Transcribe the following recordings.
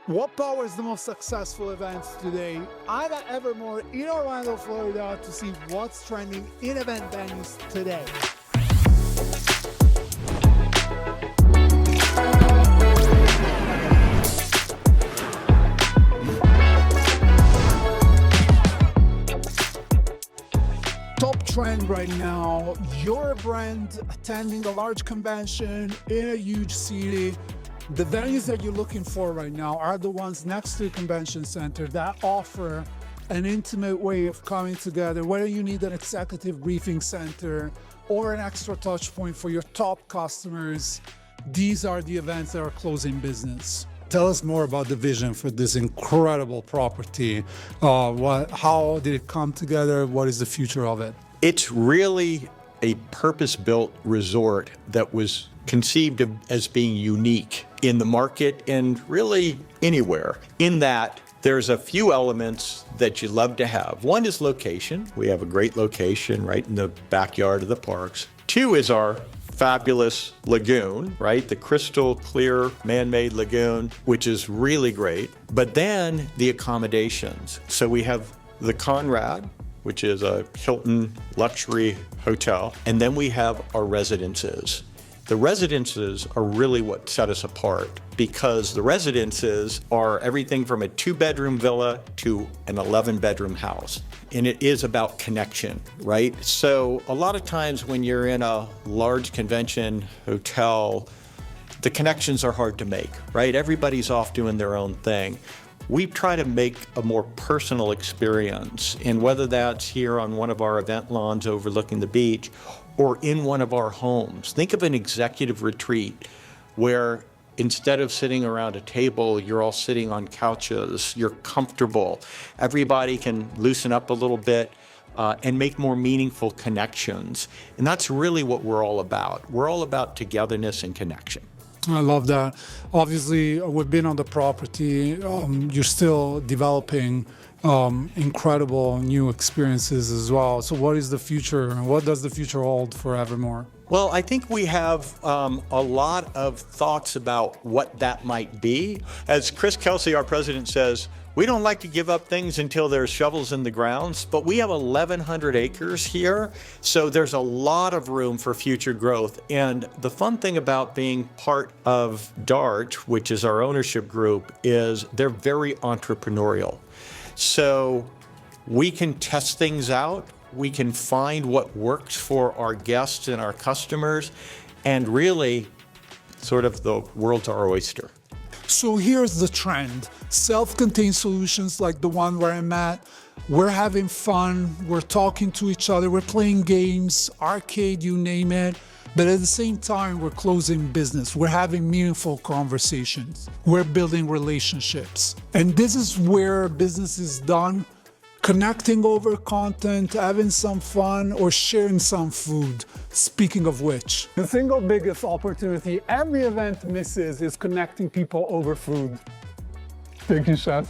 What powers the most successful events today? I'm at Evermore in Orlando, Florida to see what's trending in event venues today. Top trend right now, you're a brand attending a large convention in a huge city. The venues that you're looking for right now are the ones next to the convention center that offer an intimate way of coming together, whether you need an executive briefing center or an extra touch point for your top customers. These are the events that are closing business. Tell us more about the vision for this incredible property. How did it come together? What is the future of it? It's really a purpose-built resort that was conceived as being unique in the market and really anywhere. In that, there's a few elements that you love to have. One is location. We have a great location right in the backyard of the parks. Two is our fabulous lagoon, right? The crystal clear man-made lagoon, which is really great. But then the accommodations. So we have the Conrad, which is a Hilton luxury hotel. And then we have our residences. The residences are really what set us apart because the residences are everything from a 2-bedroom villa to an 11-bedroom house. And it is about connection, right? So a lot of times when you're in a large convention hotel, the connections are hard to make, right? Everybody's off doing their own thing. We try to make a more personal experience, and whether that's here on one of our event lawns overlooking the beach or in one of our homes. Think of an executive retreat where instead of sitting around a table, you're all sitting on couches, you're comfortable. Everybody can loosen up a little bit and make more meaningful connections. And that's really what we're all about. We're all about togetherness and connection. I love that. Obviously, we've been on the property. You're still developing incredible new experiences as well. So what is the future? What does the future hold for Evermore? Well, I think we have a lot of thoughts about what that might be. As Chris Kelsey, our president, says, we don't like to give up things until there's shovels in the grounds, but we have 1,100 acres here, so there's a lot of room for future growth. And the fun thing about being part of DART, which is our ownership group, is they're very entrepreneurial. So we can test things out, we can find what works for our guests and our customers, and really sort of the world's our oyster. So here's the trend. Self-contained solutions like the one where I'm at. We're having fun, we're talking to each other, we're playing games, arcade, you name it. But at the same time, we're closing business. We're having meaningful conversations. We're building relationships. And this is where business is done. Connecting over content, having some fun, or sharing some food. Speaking of which, the single biggest opportunity every event misses is connecting people over food. Thank you, Chef.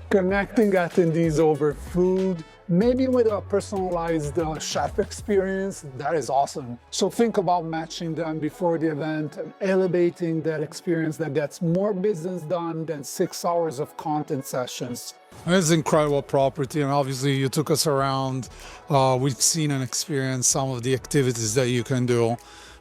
Connecting attendees over food, maybe with a personalized chef experience, that is awesome. So think about matching them before the event and elevating that experience that gets more business done than 6 hours of content sessions. It's incredible property, and obviously you took us around. We've seen and experienced some of the activities that you can do.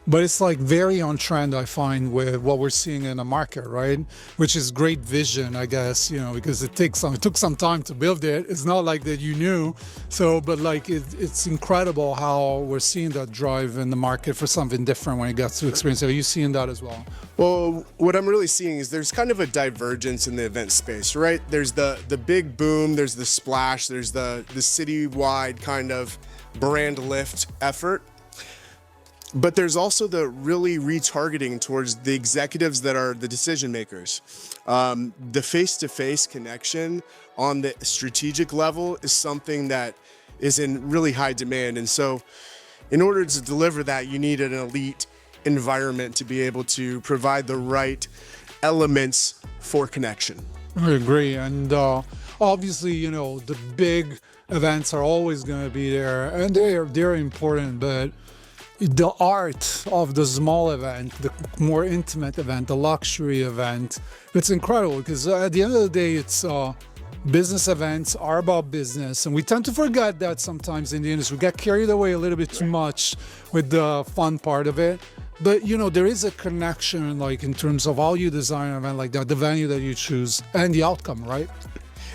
But it's like very on trend, I find, with what we're seeing in the market, right? Which is great vision, I guess, because it took some time to build it. It's not like that you knew. So, but like it's incredible how we're seeing that drive in the market for something different when it gets to experience. Are you seeing that as well? Well, what I'm really seeing is there's kind of a divergence in the event space, right? There's the big boom, there's the splash, there's the citywide kind of brand lift effort. But there's also the really retargeting towards the executives that are the decision makers. The face-to-face connection on the strategic level is something that is in really high demand. And so in order to deliver that, you need an elite environment to be able to provide the right elements for connection. I agree. And obviously, the big events are always going to be there, and they're important, but The art of the small event, the more intimate event, the luxury event, it's incredible because at the end of the day, it's business events are about business, and we tend to forget that sometimes in the industry. We get carried away a little bit too much with the fun part of it. But you know, there is a connection, like in terms of how you design an event like that, the venue that you choose, and the outcome, right?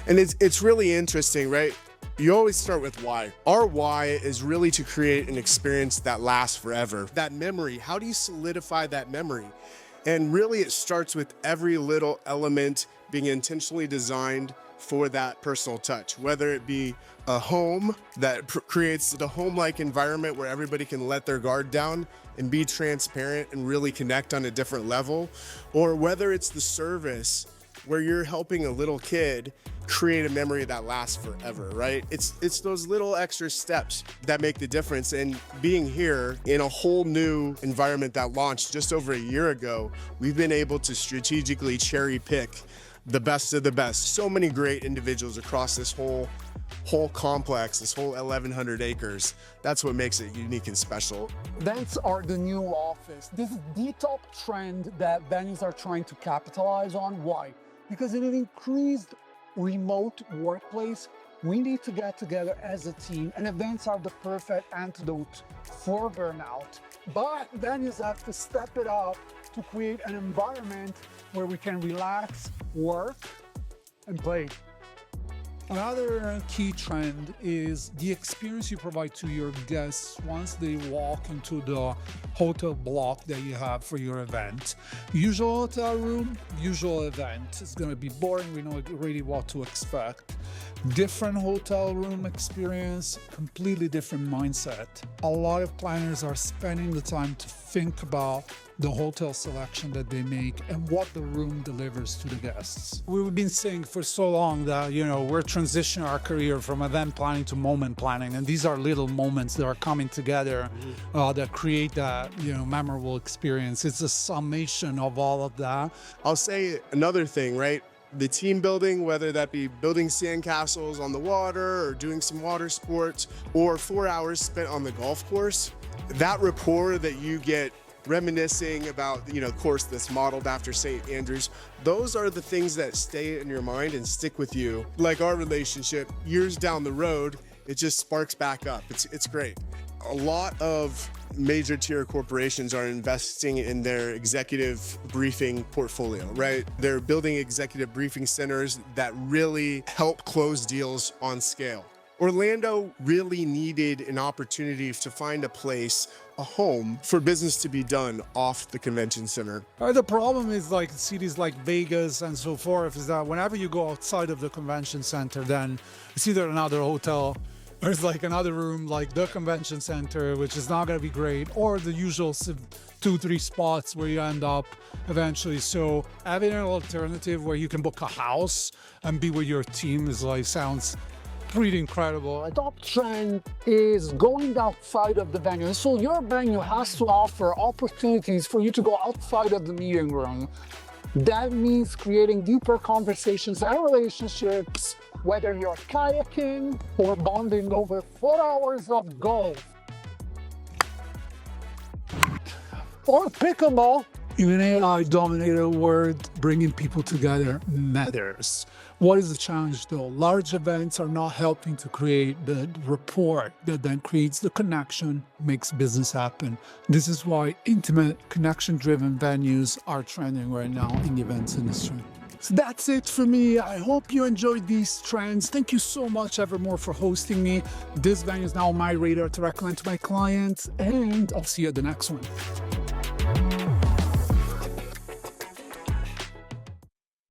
And it's really interesting, right? You always start with why. Our why is really to create an experience that lasts forever. That memory, how do you solidify that memory? And really it starts with every little element being intentionally designed for that personal touch, whether it be a home that creates the home-like environment where everybody can let their guard down and be transparent and really connect on a different level, or whether it's the service where you're helping a little kid create a memory that lasts forever, right? It's those little extra steps that make the difference. And being here in a whole new environment that launched just over a year ago, we've been able to strategically cherry pick the best of the best. So many great individuals across this whole complex, this whole 1,100 acres. That's what makes it unique and special. Events are the new office. This is the top trend that venues are trying to capitalize on. Why? Because in an increased remote workplace, we need to get together as a team, and events are the perfect antidote for burnout. But venues have to step it up to create an environment where we can relax, work, and play. Another key trend is the experience you provide to your guests once they walk into the hotel block that you have for your event. Usual hotel room, usual event. It's going to be boring. We know already what to expect. Different hotel room experience, completely different mindset. A lot of planners are spending the time to think about the hotel selection that they make and what the room delivers to the guests. We've been saying for so long that, you know, we're transitioning our career from event planning to moment planning, and these are little moments that are coming together that create that, you know, memorable experience. It's a summation of all of that. I'll say another thing, right? The team building, whether that be building sandcastles on the water or doing some water sports or 4 hours spent on the golf course, that rapport that you get reminiscing about, you know, of course, this modeled after St. Andrews, those are the things that stay in your mind and stick with you. Like our relationship, years down the road, it just sparks back up. It's great. A lot of major tier corporations are investing in their executive briefing portfolio, right? They're building executive briefing centers that really help close deals on scale. Orlando really needed an opportunity to find a place, a home for business to be done off the convention center. The problem is, like cities like Vegas and so forth, is that whenever you go outside of the convention center, then it's either another hotel or it's like another room like the convention center, which is not going to be great, or the usual 2-3 spots where you end up eventually. So having an alternative where you can book a house and be with your team is like, sounds pretty incredible. A top trend is going outside of the venue. So your venue has to offer opportunities for you to go outside of the meeting room. That means creating deeper conversations and relationships, whether you're kayaking or bonding over 4 hours of golf or pickleball. In an AI-dominated world, bringing people together matters. What is the challenge though? Large events are not helping to create the rapport that then creates the connection, makes business happen. This is why intimate, connection-driven venues are trending right now in the events industry. So that's it for me. I hope you enjoyed these trends. Thank you so much, Evermore, for hosting me. This venue is now on my radar to recommend to my clients, and I'll see you at the next one.